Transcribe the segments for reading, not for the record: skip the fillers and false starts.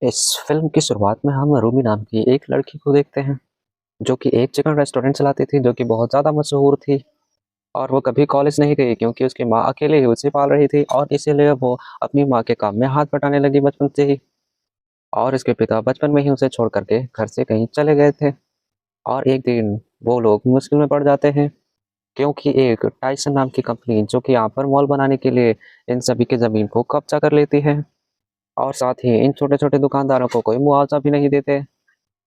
इस फ़िल्म की शुरुआत में हम रूमी नाम की एक लड़की को देखते हैं, जो कि एक चिकन रेस्टोरेंट चलाती थी, जो कि बहुत ज़्यादा मशहूर थी। और वो कभी कॉलेज नहीं गई क्योंकि उसकी माँ अकेले ही उसे पाल रही थी और इसीलिए वो अपनी माँ के काम में हाथ बटाने लगी बचपन से ही। और इसके पिता बचपन में ही उसे छोड़ कर के घर से कहीं चले गए थे। और एक दिन वो लोग मुश्किल में पड़ जाते हैं, क्योंकि एक टाइसन नाम की कंपनी, जो कि यहाँ पर मॉल बनाने के लिए इन सभी की ज़मीन को कब्ज़ा कर लेती है। और साथ ही इन छोटे-छोटे दुकानदारों को कोई मुआवज़ा भी नहीं देते।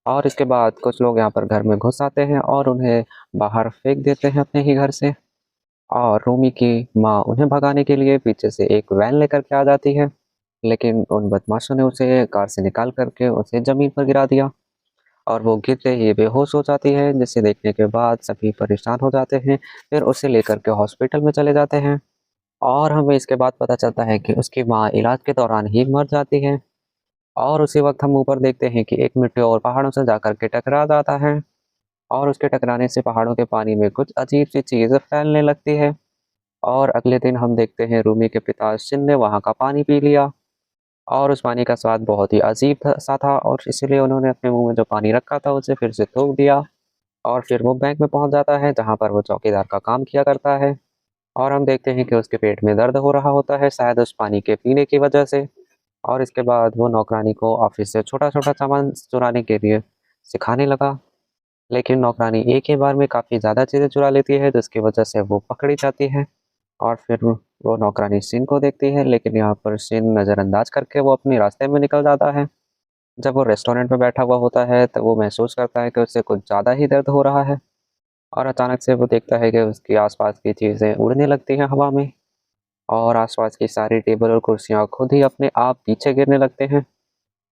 और इसके बाद कुछ लोग यहाँ पर घर में घुस आते हैं और उन्हें बाहर फेंक देते हैं अपने ही घर से। और रूमी की माँ उन्हें भगाने के लिए पीछे से एक वैन लेकर के आ जाती है, लेकिन उन बदमाशों ने उसे कार से निकाल करके उसे ज़मीन पर गिरा दिया और वो गिरते ही बेहोश हो जाती है, जिसे देखने के बाद सभी परेशान हो जाते हैं। फिर उसे लेकर के हॉस्पिटल में चले जाते हैं और हमें इसके बाद पता चलता है कि उसकी माँ इलाज के दौरान ही मर जाती है। और उसी वक़्त हम ऊपर देखते हैं कि एक मेटेओर पहाड़ों से जाकर के टकरा जाता है और उसके टकराने से पहाड़ों के पानी में कुछ अजीब-सी चीज़ फैलने लगती है। और अगले दिन हम देखते हैं रूमी के पिता शिन ने वहाँ का पानी पी लिया और उस पानी का स्वाद बहुत ही अजीब सा था और इसीलिए उन्होंने अपने मुँह में जो पानी रखा था उसे फिर से थूक दिया। और फिर वो बैंक में पहुँच जाता है, जहाँ पर वो चौकीदार का काम किया करता है। और हम देखते हैं कि उसके पेट में दर्द हो रहा होता है, शायद उस पानी के पीने की वजह से। और इसके बाद वो नौकरानी को ऑफिस से छोटा-छोटा सामान चुराने के लिए सिखाने लगा। लेकिन नौकरानी एक ही बार में काफ़ी ज़्यादा चीज़ें चुरा लेती है, जिसकी वजह से वो पकड़ी जाती है। और फिर वो नौकरानी शिन को देखती है, लेकिन यहाँ पर शिन नज़रअंदाज करके वो अपने रास्ते में निकल जाता है। जब वो रेस्टोरेंट में बैठा हुआ होता है, तब वो महसूस करता है कि उसे कुछ ज़्यादा ही दर्द हो रहा है और अचानक से वो देखता है कि उसके आस-पास की चीज़ें उड़ने लगती हैं हवा में और आस-पास की सारी टेबल और कुर्सियाँ खुद ही अपने आप पीछे गिरने लगते हैं।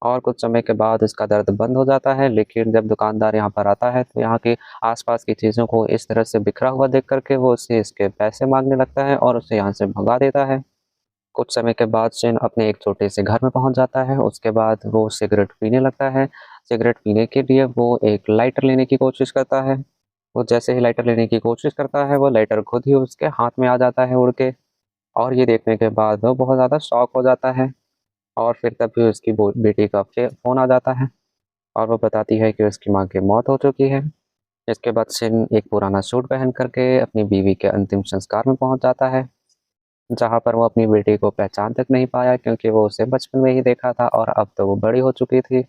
और कुछ समय के बाद उसका दर्द बंद हो जाता है, लेकिन जब दुकानदार यहाँ पर आता है, तो यहाँ के आस-पास की चीज़ों को इस तरह से बिखरा हुआ देख कर के वो उससे इसके पैसे माँगने लगता है और उसे यहाँ से भगा देता है। कुछ समय के बाद शिन अपने एक छोटे से घर में पहुँच जाता है, उसके बाद वो सिगरेट पीने लगता है। सिगरेट पीने के लिए वो एक लाइटर लेने की कोशिश करता है। वो जैसे ही लाइटर लेने की कोशिश करता है, वो लाइटर खुद ही उसके हाथ में आ जाता है उड़ के और ये देखने के बाद वो बहुत ज़्यादा शॉक हो जाता है। और फिर तभी उसकी बेटी का फ़ोन आ जाता है और वो बताती है कि उसकी माँ की मौत हो चुकी है। इसके बाद शिन एक पुराना सूट पहन करके अपनी बीवी के अंतिम संस्कार में पहुँच जाता है, जहाँ पर वो अपनी बेटी को पहचान तक नहीं पाया, क्योंकि वो उसे बचपन में ही देखा था और अब तो वो बड़ी हो चुकी थी।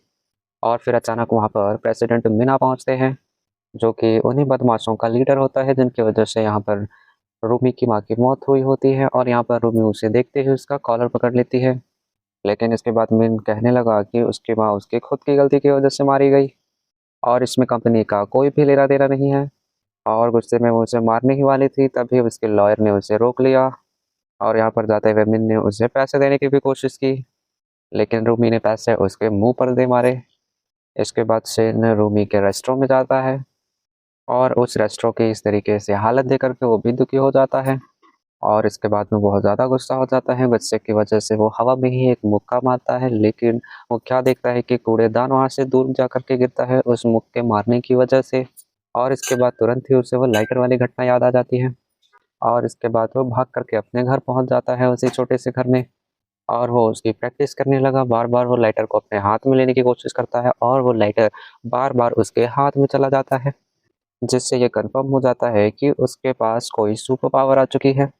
और फिर अचानक वहाँ पर प्रेसिडेंट मिना पहुँचते हैं, जो कि उन्हीं बदमाशों का लीडर होता है, जिनकी वजह से यहाँ पर रूमी की माँ की मौत हुई होती है। और यहाँ पर रूमी उसे देखते ही उसका कॉलर पकड़ लेती है। लेकिन इसके बाद मिन कहने लगा कि उसकी माँ उसकी खुद की गलती की वजह से मारी गई और इसमें कंपनी का कोई भी लेना-देना नहीं है। और गुस्से में वो उसे मारने ही वाली थी, तभी उसके लॉयर ने उसे रोक लिया और यहाँ पर जाते हुए मिन ने उसे पैसे देने की भी कोशिश की, लेकिन रूमी ने पैसे उसके मुँह पर दे मारे। इसके बाद शिन रूमी के रेस्टोरेंट में जाता है और उस रेस्टोरेंट की इस तरीके से हालत देख कर के वो भी दुखी हो जाता है और इसके बाद में बहुत ज़्यादा गुस्सा हो जाता है। गुस्से की वजह से वो हवा में ही एक मुक्का मारता है, लेकिन वो क्या देखता है कि कूड़ेदान वहाँ से दूर जा कर के गिरता है उस मुक्के मारने की वजह से। और इसके बाद तुरंत ही उसे वो लाइटर वाली घटना याद आ जाती है और इसके बाद वो भाग करके अपने घर पहुँच जाता है, उसी छोटे से घर में। और वो उसकी प्रैक्टिस करने लगा, बार-बार वो लाइटर को अपने हाथ में लेने की कोशिश करता है और वो लाइटर बार-बार उसके हाथ में चला जाता है, जिससे ये कन्फर्म हो जाता है कि उसके पास कोई सुपर पावर आ चुकी है।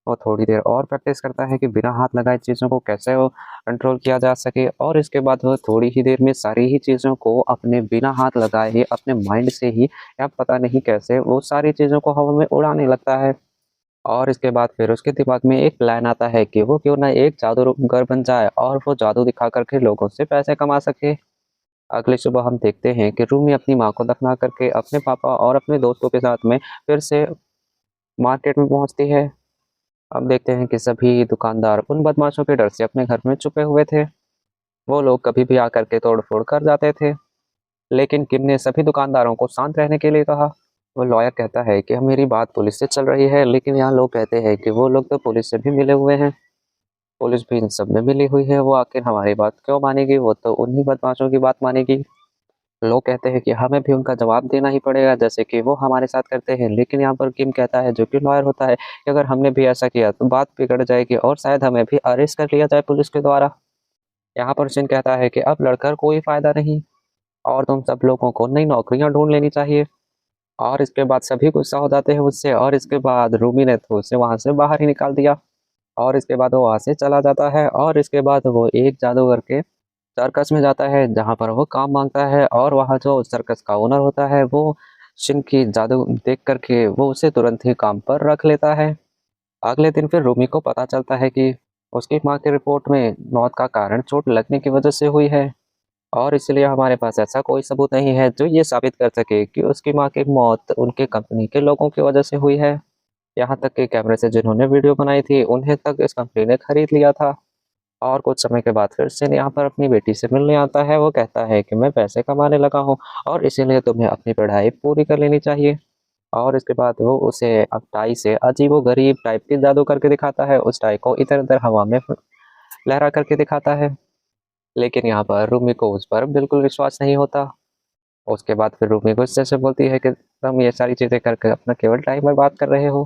वो थोड़ी देर और प्रैक्टिस करता है कि बिना हाथ लगाए चीज़ों को कैसे वो कंट्रोल किया जा सके और इसके बाद वो थोड़ी ही देर में सारी ही चीज़ों को अपने बिना हाथ लगाए ही अपने माइंड से ही, या पता नहीं कैसे, वो सारी चीज़ों को हवा में उड़ाने लगता है। और इसके बाद फिर उसके दिमाग में एक प्लान आता है कि वो क्यों ना एक जादूगर बन जाए और वो जादू दिखा करके लोगों से पैसे कमा सके। अगली सुबह हम देखते हैं कि रूमी अपनी माँ को दफना करके अपने पापा और अपने दोस्तों के साथ में फिर से मार्केट में पहुँचती है। अब देखते हैं कि सभी दुकानदार उन बदमाशों के डर से अपने घर में छुपे हुए थे। वो लोग कभी भी आकर के तोड़-फोड़ कर जाते थे, लेकिन किम ने सभी दुकानदारों को शांत रहने के लिए कहा। वो लॉयर कहता है कि मेरी बात पुलिस से चल रही है, लेकिन यहाँ लोग कहते हैं कि वो लोग तो पुलिस से भी मिले हुए हैं। पुलिस भी इन सब में मिली हुई है, वो आखिर हमारी बात क्यों मानेगी? वो तो उन्हीं बदमाशों की बात मानेगी। लोग कहते हैं कि हमें भी उनका जवाब देना ही पड़ेगा, जैसे कि वो हमारे साथ करते हैं। लेकिन यहाँ पर किम कहता है, जो कि लॉयर होता है, कि अगर हमने भी ऐसा किया तो बात बिगड़ जाएगी और शायद हमें भी अरेस्ट कर लिया जाए पुलिस के द्वारा। यहाँ पर शिन कहता है कि अब लड़कर कोई फ़ायदा नहीं और तुम सब लोगों को नई नौकरियाँ ढूँढ लेनी चाहिए। और इसके बाद सभी गुस्सा हो जाते हैं उससे और इसके बाद रूमी ने तो उसे वहाँ से बाहर ही निकाल दिया और इसके बाद वो वहाँ से चला जाता है और इसके बाद वो एक जादूगर के सर्कस में जाता है जहाँ पर वो काम माँगता है और वहाँ जो सर्कस का ओनर होता है वो शिन की जादू देख कर के वो उसे तुरंत ही काम पर रख लेता है। अगले दिन फिर रूमी को पता चलता है कि उसकी माँ की रिपोर्ट में मौत का कारण चोट लगने की वजह से हुई है और इसलिए हमारे पास ऐसा कोई सबूत नहीं है जो ये साबित कर सके कि उसकी माँ की मौत उनके कंपनी के लोगों की वजह से हुई है। यहाँ तक कि कैमरे से जिन्होंने वीडियो बनाई थी उन्हें तक इस कंपनी ने खरीद लिया था। और कुछ समय के बाद फिर सिन यहाँ पर अपनी बेटी से मिलने आता है। वो कहता है कि मैं पैसे कमाने लगा हूँ और इसीलिए तुम्हें अपनी पढ़ाई पूरी कर लेनी चाहिए। और इसके बाद वो उसे अब टाई से अजीबो-गरीब टाइप की जादू करके दिखाता है। उस टाई को इधर-उधर हवा में लहरा करके दिखाता है। लेकिन यहाँ पर रूमी को उस पर बिल्कुल विश्वास नहीं होता। उसके बाद फिर रूमी गुस्से से बोलती है कि तुम ये सारी चीज़ें करके अपना केवल टाइम बर्बाद कर रहे हो,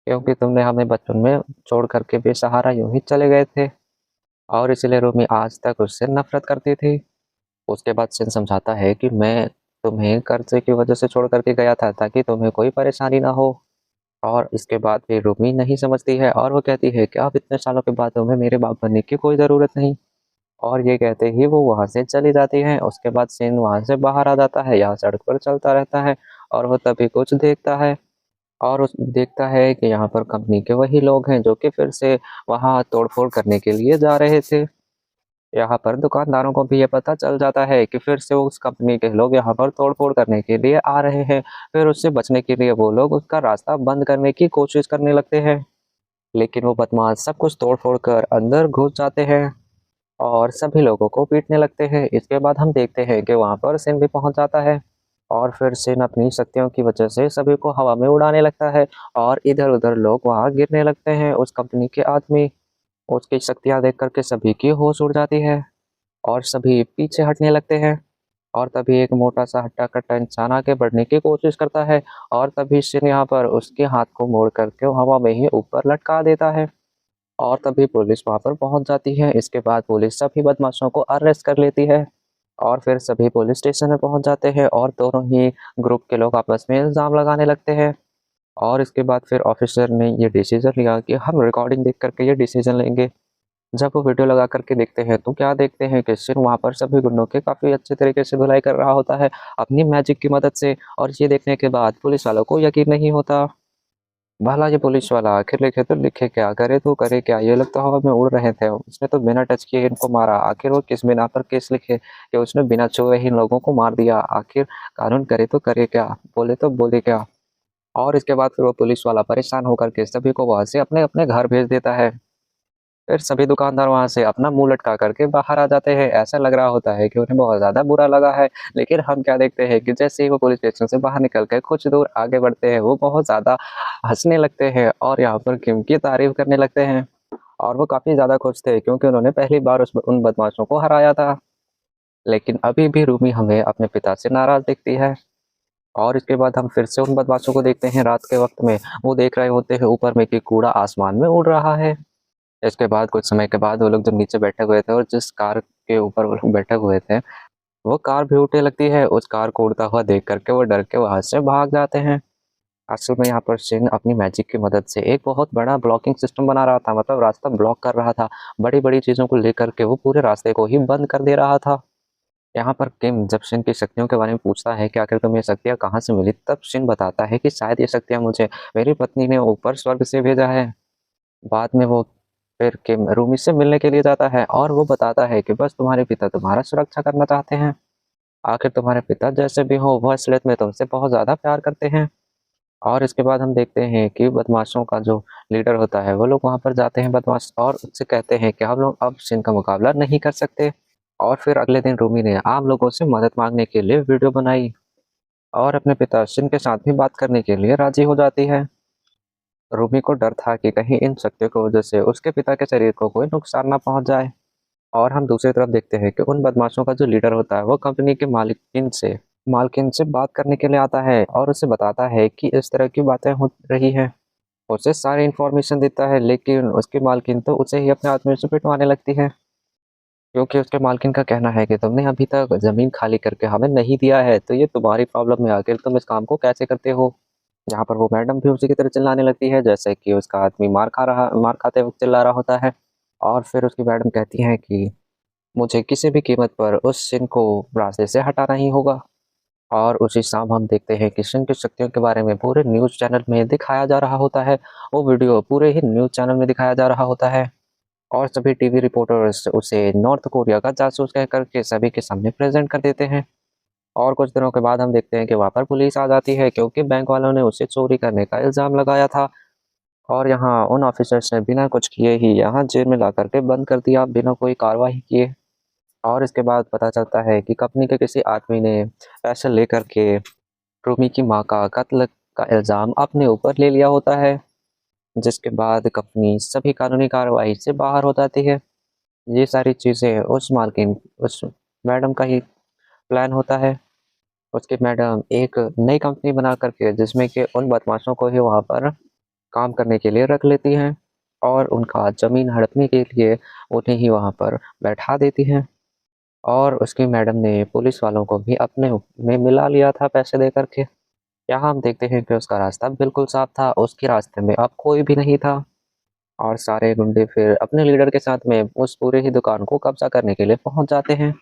क्योंकि तुमने हमें बचपन में छोड़ कर के बेसहारा यूँ ही चले गए थे और इसलिए रूमी आज तक उससे नफ़रत करती थी। उसके बाद शिन समझाता है कि मैं तुम्हें कर्ज़े की वज़ह से छोड़ कर के गया था ताकि तुम्हें कोई परेशानी ना हो। और इसके बाद फिर रूमी नहीं समझती है और वो कहती है कि अब इतने सालों के बाद तुम्हें मेरे बाप बनने की कोई ज़रूरत नहीं। और ये कहते ही वो वहाँ से चली जाती हैं। उसके बाद शिन वहाँ से बाहर आ जाता है, यहाँ सड़क पर चलता रहता है और वो तभी कुछ देखता है और उस देखता है कि यहाँ पर कंपनी के वही लोग हैं जो कि फिर से वहाँ तोड़-फोड़ करने के लिए जा रहे थे। यहाँ पर दुकानदारों को भी ये पता चल जाता है कि फिर से उस कंपनी के लोग यहाँ पर तोड़-फोड़ करने के लिए आ रहे हैं। फिर उससे बचने के लिए वो लोग उसका रास्ता बंद करने की कोशिश करने लगते हैं। लेकिन वो बदमाश सब कुछ तोड़-फोड़ कर अंदर घुस जाते हैं और सभी लोगों को पीटने लगते हैं। इसके बाद हम देखते हैं कि वहाँ पर सिन भी पहुँच जाता है और फिर सिन अपनी शक्तियों की वजह से सभी को हवा में उड़ाने लगता है और इधर-उधर लोग वहाँ गिरने लगते हैं। उस कंपनी के आदमी उसकी शक्तियाँ देख कर के सभी की होश उड़ जाती है और सभी पीछे हटने लगते हैं और तभी एक मोटा-सा हट्टा-कट्टा इंसान आगे बढ़ने की कोशिश करता है और तभी शिन यहाँ पर उसके हाथ को मोड़ करके हवा में ही ऊपर लटका देता है और तभी पुलिस वहाँ पर पहुँच जाती है। इसके बाद पुलिस सभी बदमाशों को अरेस्ट कर लेती है और फिर सभी पुलिस स्टेशन में पहुँच जाते हैं और दोनों ही ग्रुप के लोग आपस में इल्ज़ाम लगाने लगते हैं। और इसके बाद फिर ऑफिसर ने ये डिसीज़न लिया कि हम रिकॉर्डिंग देख कर के ये डिसीज़न लेंगे। जब वो वीडियो लगा कर के देखते हैं तो क्या देखते हैं कि शिन वहाँ पर सभी गुंडों की काफ़ी अच्छे तरीके से धुलाई कर रहा होता है अपनी मैजिक की मदद से और ये देखने के बाद पुलिस वालों को यकीन नहीं होता। भला ये पुलिस वाला आखिर लिखे तो लिखे क्या, करे तो करे क्या? ये लोग तो हवा में उड़ रहे थे। उसने तो बिना टच किए इनको मारा। आखिर वो किस बिना पर केस लिखे कि उसने बिना छुए ही इन लोगों को मार दिया? आखिर कानून करे तो करे क्या? बोले तो बोले क्या? और इसके बाद फिर वो पुलिस वाला परेशान होकर के सभी को वहाँ से अपने-अपने घर भेज देता है। फिर सभी दुकानदार वहाँ से अपना मुँह लटका कर के बाहर आ जाते हैं। ऐसा लग रहा होता है कि उन्हें बहुत ज़्यादा बुरा लगा है। लेकिन हम क्या देखते हैं कि जैसे ही वो पुलिस स्टेशन से बाहर निकल के कुछ दूर आगे बढ़ते हैं, वो बहुत ज़्यादा हँसने लगते हैं और यहाँ पर किम की तारीफ़ करने लगते हैं। और वो काफ़ी ज़्यादा खुश थे क्योंकि उन्होंने पहली बार उन बदमाशों को हराया था। लेकिन अभी भी रूमी हमें अपने पिता से नाराज़ दिखती है। और इसके बाद हम फिर से उन बदमाशों को देखते हैं रात के वक़्त में। वो देख रहे होते हैं ऊपर में कि कूड़ा आसमान में उड़ रहा है। इसके बाद कुछ समय के बाद वो लोग जब नीचे बैठे हुए थे और जिस कार के ऊपर वो लोग बैठे हुए थे, वो कार भी उड़ने लगती है। उस कार को उड़ता हुआ देख कर के वो डर के वहाँ से भाग जाते हैं। असल में यहाँ पर शिन अपनी मैजिक की मदद से एक बहुत बड़ा ब्लॉकिंग सिस्टम बना रहा था, मतलब रास्ता ब्लॉक कर रहा था। बड़ी-बड़ी चीज़ों को लेकर के वो पूरे रास्ते को ही बंद कर दे रहा था। यहाँ पर किम जब शिन की शक्तियों के बारे में पूछता है कि आखिर तुम्हें ये शक्तियाँ कहाँ से मिली? तब शिन बताता है कि शायद ये शक्तियाँ मुझे मेरी पत्नी ने ऊपर स्वर्ग से भेजा है। बाद में वो फिर किम रूमी से मिलने के लिए जाता है और वो बताता है कि बस तुम्हारे पिता तुम्हारा सुरक्षा करना चाहते हैं। आखिर तुम्हारे पिता जैसे भी हो वो असलियत में तुमसे बहुत ज़्यादा प्यार करते हैं। और इसके बाद हम देखते हैं कि बदमाशों का जो लीडर होता है वो लोग वहाँ पर जाते हैं बदमाश और उससे कहते हैं कि हम लोग अब शिन का मुकाबला नहीं कर सकते। और फिर अगले दिन रूमी ने आम लोगों से मदद मांगने के लिए वीडियो बनाई और अपने पिता शिन के साथ भी बात करने के लिए राजी हो जाती है। रूमी को डर था कि कहीं इन शक्तियों की वजह से उसके पिता के शरीर को कोई नुकसान ना पहुंच जाए। और हम दूसरी तरफ देखते हैं कि उन बदमाशों का जो लीडर होता है वो कंपनी के मालकिन से बात करने के लिए आता है और उसे बताता है कि इस तरह की बातें हो रही हैं। उसे सारी इन्फॉर्मेशन देता है लेकिन उसकी मालकिन तो उसे ही अपने आदमी से पिटवाने लगती है। क्योंकि उसके मालकिन का कहना है कि तुमने अभी तक ज़मीन खाली करके हमें नहीं दिया है, तो ये तुम्हारी प्रॉब्लम है, आखिर तुम इस काम को कैसे करते हो? यहाँ पर वो मैडम भी उसी की तरह चिल्लाने लगती है, जैसे कि उसका आदमी मार खाते वक़्त चिल्ला रहा होता है। और फिर उसकी मैडम कहती हैं कि मुझे किसी भी कीमत पर उस शिन को रास्ते से हटाना ही होगा। और उसी शाम हम देखते हैं कि शिन की शक्तियों के बारे में पूरे न्यूज़ चैनल में दिखाया जा रहा होता है। वो वीडियो पूरे ही न्यूज़ चैनल में दिखाया जा रहा होता है और सभी टीवी रिपोर्टर्स उसे नॉर्थ कोरिया का जासूस कह कर के सभी के सामने प्रेज़ेंट कर देते हैं। और कुछ दिनों के बाद हम देखते हैं कि वहाँ पर पुलिस आ जाती है क्योंकि बैंक वालों ने उसे चोरी करने का इल्ज़ाम लगाया था। और यहाँ उन ऑफिसर्स ने बिना कुछ किए ही यहाँ जेल में ला कर के बंद कर दिया, बिना कोई कार्रवाई किए। और इसके बाद पता चलता है कि कंपनी के किसी आदमी ने पैसे लेकर के रूमी की माँ का कत्ल का इल्ज़ाम अपने ऊपर ले लिया होता है, जिसके बाद कंपनी सभी कानूनी कार्रवाई से बाहर हो जाती है। ये सारी चीज़ें उस मैडम का ही प्लान होता है। उसकी मैडम एक नई कंपनी बना कर के जिसमें कि उन बदमाशों को ही वहाँ पर काम करने के लिए रख लेती हैं और उनका ज़मीन हड़पने के लिए उन्हें ही वहाँ पर बैठा देती हैं। और उसकी मैडम ने पुलिस वालों को भी अपने में मिला लिया था पैसे दे कर के। यहाँ हम देखते हैं कि उसका रास्ता बिल्कुल साफ था, उसके रास्ते में अब कोई भी नहीं था और सारे गुंडे फिर अपने लीडर के साथ में उस पूरे ही दुकान को कब्जा करने के लिए पहुँच जाते हैं।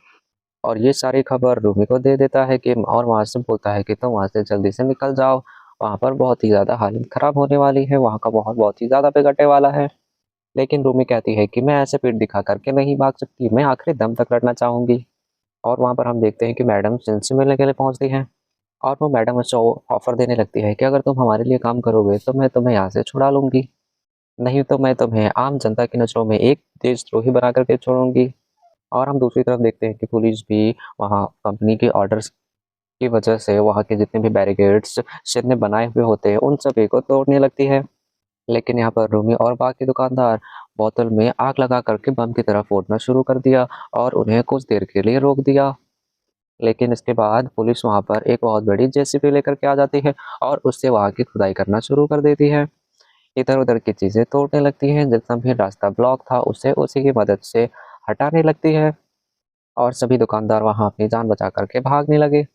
और ये सारी खबर रूमी को दे देता है कि और वहाँ से बोलता है कि तुम वहाँ से जल्दी से निकल जाओ, वहाँ पर बहुत ही ज़्यादा हालत ख़राब होने वाली है, वहाँ का माहौल बहुत ही ज़्यादा बिगड़ने वाला है। लेकिन रूमी कहती है कि मैं ऐसे पीठ दिखा करके नहीं भाग सकती, मैं आखिरी दम तक लड़ना चाहूँगी। और वहाँ पर हम देखते हैं कि मैडम जिन से मिलने के लिए पहुँचती हैं और वो मैडम उसे ऑफ़र देने लगती है कि अगर तुम हमारे लिए काम करोगे तो मैं तुम्हें यहाँ से छुड़ा लूँगी, नहीं तो मैं तुम्हें आम जनता की नज़रों में एक देशद्रोही बना कर के छोड़ूँगी। और हम दूसरी तरफ देखते हैं कि पुलिस भी वहाँ कंपनी के ऑर्डर्स की वजह से वहाँ के जितने भी बैरिकेड्स शिप ने बनाए हुए होते हैं, उन सभी को तोड़ने लगती है। लेकिन यहाँ पर रूमी और बाकी दुकानदार बोतल में आग लगा करके बम की तरह फोड़ना शुरू कर दिया और उन्हें कुछ देर के लिए रोक दिया। लेकिन इसके बाद पुलिस वहाँ पर एक बहुत बड़ी जेसीबी लेकर के आ जाती है और उससे वहाँ की खुदाई करना शुरू कर देती है। इधर-उधर की चीज़ें तोड़ने लगती हैं, जितना भी रास्ता ब्लॉक था उसे उसी की मदद से हटाने लगती है और सभी दुकानदार वहाँ अपनी जान बचा कर के भागने लगे।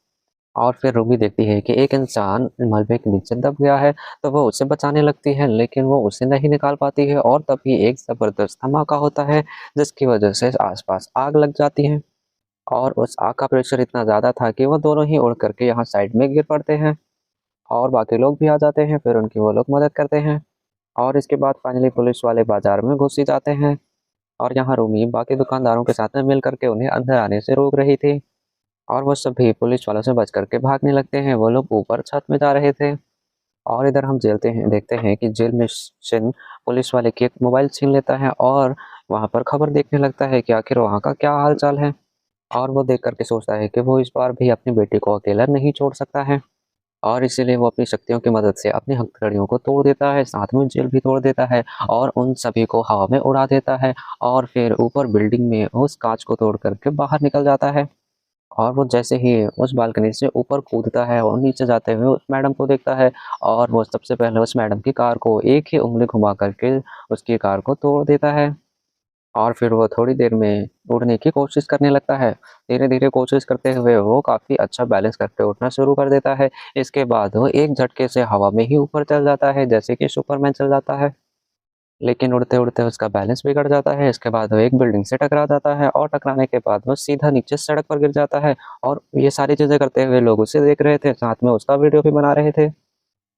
और फिर रूबी देखती है कि एक इंसान मलबे के नीचे दब गया है, तो वो उसे बचाने लगती है, लेकिन वो उसे नहीं निकाल पाती है और तभी एक ज़बरदस्त धमाका होता है, जिसकी वजह से आस-पास आग लग जाती है और उस आग का प्रेशर इतना ज़्यादा था कि वो दोनों ही उड़ करके यहाँ साइड में गिर पड़ते हैं और बाकी लोग भी आ जाते हैं, फिर उनकी वो लोग मदद करते हैं और इसके बाद फाइनली पुलिस वाले बाज़ार में घुस ही जाते हैं और यहाँ रूमी बाकी दुकानदारों के साथ में मिल करके उन्हें अंदर आने से रोक रही थी। और वो सभी पुलिस वालों से बच कर के भागने लगते हैं, वो लोग ऊपर छत में जा रहे थे। और इधर हम देखते हैं कि जेल में शिन पुलिस वाले की एक मोबाइल छीन लेता है और वहाँ पर खबर देखने लगता है कि आखिर वहाँ का क्या हाल-चाल है। और वो देख कर के सोचता है कि वो इस बार भी अपनी बेटी को अकेला नहीं छोड़ सकता है और इसीलिए वो अपनी शक्तियों की मदद से अपनी हथकड़ियों को तोड़ देता है, साथ में जेल भी तोड़ देता है और उन सभी को हवा में उड़ा देता है और फिर ऊपर बिल्डिंग में उस काँच को तोड़ कर के बाहर निकल जाता है। और वो जैसे ही उस बालकनी से ऊपर कूदता है और नीचे जाते हुए उस मैडम को देखता है और वो सबसे पहले उस मैडम की कार को एक ही उँगली घुमा करके उसकी कार को तोड़ देता है और फिर वो थोड़ी देर में उड़ने की कोशिश करने लगता है। धीरे-धीरे कोशिश करते हुए वो काफ़ी अच्छा बैलेंस करके उड़ना शुरू कर देता है। इसके बाद वो एक झटके से हवा में ही ऊपर चल जाता है जैसे कि सुपरमैन चल जाता है। लेकिन उड़ते-उड़ते उसका बैलेंस बिगड़ जाता है, इसके बाद वो एक बिल्डिंग से टकरा जाता है और टकराने के बाद वो सीधा नीचे सड़क पर गिर जाता है और ये सारी चीज़ें करते हुए लोग उसे देख रहे थे, साथ में उसका वीडियो भी बना रहे थे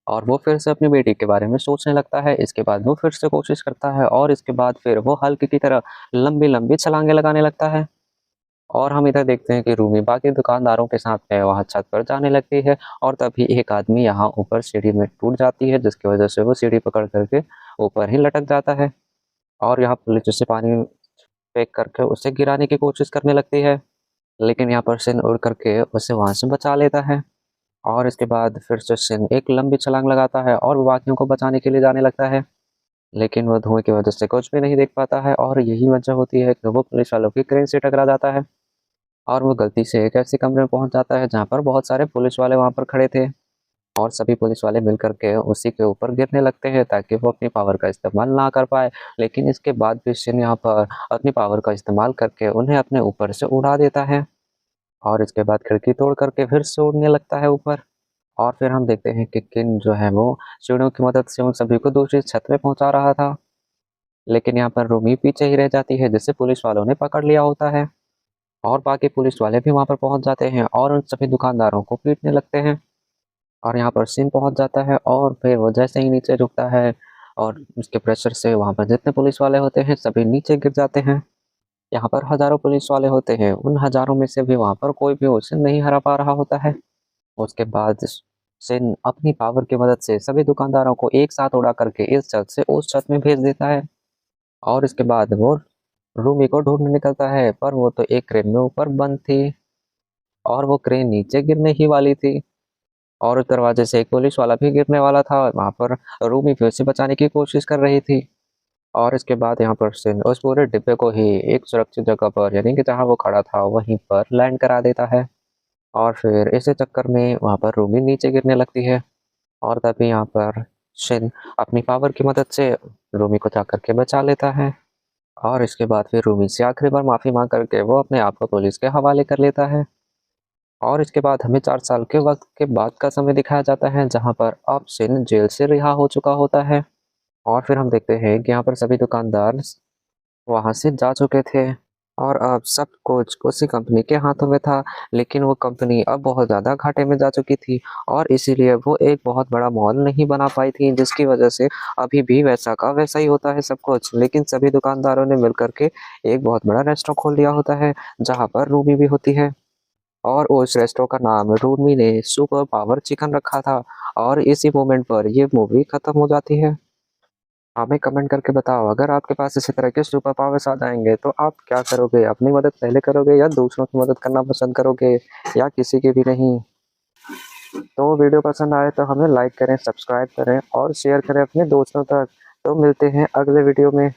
और वो फिर से अपनी बेटी के बारे में सोचने लगता है। इसके बाद वो फिर से कोशिश करता है और इसके बाद फिर वो हल्क की तरह लंबी-लंबी छलांगे लगाने लगता है और हम इधर देखते हैं कि रूमी बाकी दुकानदारों के साथ में वहाँ छत पर जाने लगती है और तभी एक आदमी यहाँ ऊपर सीढ़ी में टूट जाती है, जिसकी वजह से वो सीढ़ी पकड़ कर के ऊपर ही लटक जाता है। और यहाँ पुलिस उसे पानी फेंक करके उसे गिराने की कोशिश करने लगती है, लेकिन यहाँ पर शिन उड़ करके उसे वहाँ से बचा लेता है और इसके बाद फिर से शिन एक लंबी छलांग लगाता है और वो बाकियों को बचाने के लिए जाने लगता है, लेकिन वो धुएँ की वजह से कुछ भी नहीं देख पाता है और यही वजह होती है कि वो पुलिस वालों की क्रेन से टकरा जाता है और वो गलती से एक ऐसे कमरे में पहुँच जाता है जहाँ पर बहुत सारे पुलिस वाले वहाँ पर खड़े थे और सभी पुलिस वाले मिलकर के उसी के ऊपर गिरने लगते हैं ताकि वो अपनी पावर का इस्तेमाल ना कर पाए। लेकिन इसके बाद भी शिन यहाँ पर अपनी पावर का इस्तेमाल करके उन्हें अपने ऊपर से उड़ा देता है और इसके बाद खिड़की तोड़ करके फिर से उड़ने लगता है ऊपर। और फिर हम देखते हैं कि किन जो है वो सीढ़ियों की मदद से उन सभी को दूसरी छत पे पहुंचा रहा था। लेकिन यहाँ पर रूमी पीछे ही रह जाती है जिसे पुलिस वालों ने पकड़ लिया होता है और बाकी पुलिस वाले भी वहां पर पहुंच जाते हैं और उन सभी दुकानदारों को पीटने लगते हैं। और यहाँ पर सीन पहुंच जाता है और फिर वो जैसे ही नीचे रुकता है और उसके प्रेशर से वहां पर जितने पुलिस वाले होते हैं सभी नीचे गिर जाते हैं। यहाँ पर हजारों पुलिस वाले होते हैं, उन हजारों में से भी वहां पर कोई भी उसे नहीं हरा पा रहा होता है। उसके बाद सिन अपनी पावर की मदद से सभी दुकानदारों को एक साथ उड़ा करके इस छत से उस छत में भेज देता है और इसके बाद वो रूमी को ढूंढने निकलता है, पर वो तो एक क्रेन में ऊपर बंद थी और वो क्रेन नीचे गिरने ही वाली थी और उस दरवाजे से एक पुलिस वाला भी गिरने वाला था। वहां पर रूमी भी उसे बचाने की कोशिश कर रही थी और इसके बाद यहाँ पर सिन उस पूरे डिब्बे को ही एक सुरक्षित जगह पर यानी कि जहाँ वो खड़ा था वहीं पर लैंड करा देता है और फिर इसी चक्कर में वहां पर रूमी नीचे गिरने लगती है और तभी यहाँ पर शिन अपनी पावर की मदद से रूमी को जाकर के बचा लेता है और इसके बाद फिर रूमी से आखिरी बार माफी मांग करके वो अपने आप को पुलिस के हवाले कर लेता है। और इसके बाद हमें 4 साल के वक्त के बाद का समय दिखाया जाता है जहाँ पर अब शिन जेल से रिहा हो चुका होता है और फिर हम देखते हैं कि यहाँ पर सभी दुकानदार वहां से जा चुके थे और अब सब कुछ उसी कंपनी के हाथों में था। लेकिन वो कंपनी अब बहुत ज़्यादा घाटे में जा चुकी थी और इसीलिए वो एक बहुत बड़ा मॉल नहीं बना पाई थी, जिसकी वजह से अभी भी वैसा का वैसा ही होता है सब कुछ। लेकिन सभी दुकानदारों ने मिलकर के एक बहुत बड़ा रेस्टोरेंट खोल लिया होता है जहाँ पर रूमी भी होती है और उस रेस्टोरेंट का नाम रूमी ने सुपर पावर चिकन रखा था। और इसी मोमेंट पर ये मूवी खत्म हो जाती है। हमें कमेंट करके बताओ, अगर आपके पास इसी तरह के सुपर पावर्स आ जाएंगे तो आप क्या करोगे? अपनी मदद पहले करोगे या दूसरों की मदद करना पसंद करोगे या किसी की भी नहीं? तो वीडियो पसंद आए तो हमें लाइक करें, सब्सक्राइब करें और शेयर करें अपने दोस्तों तक। तो मिलते हैं अगले वीडियो में।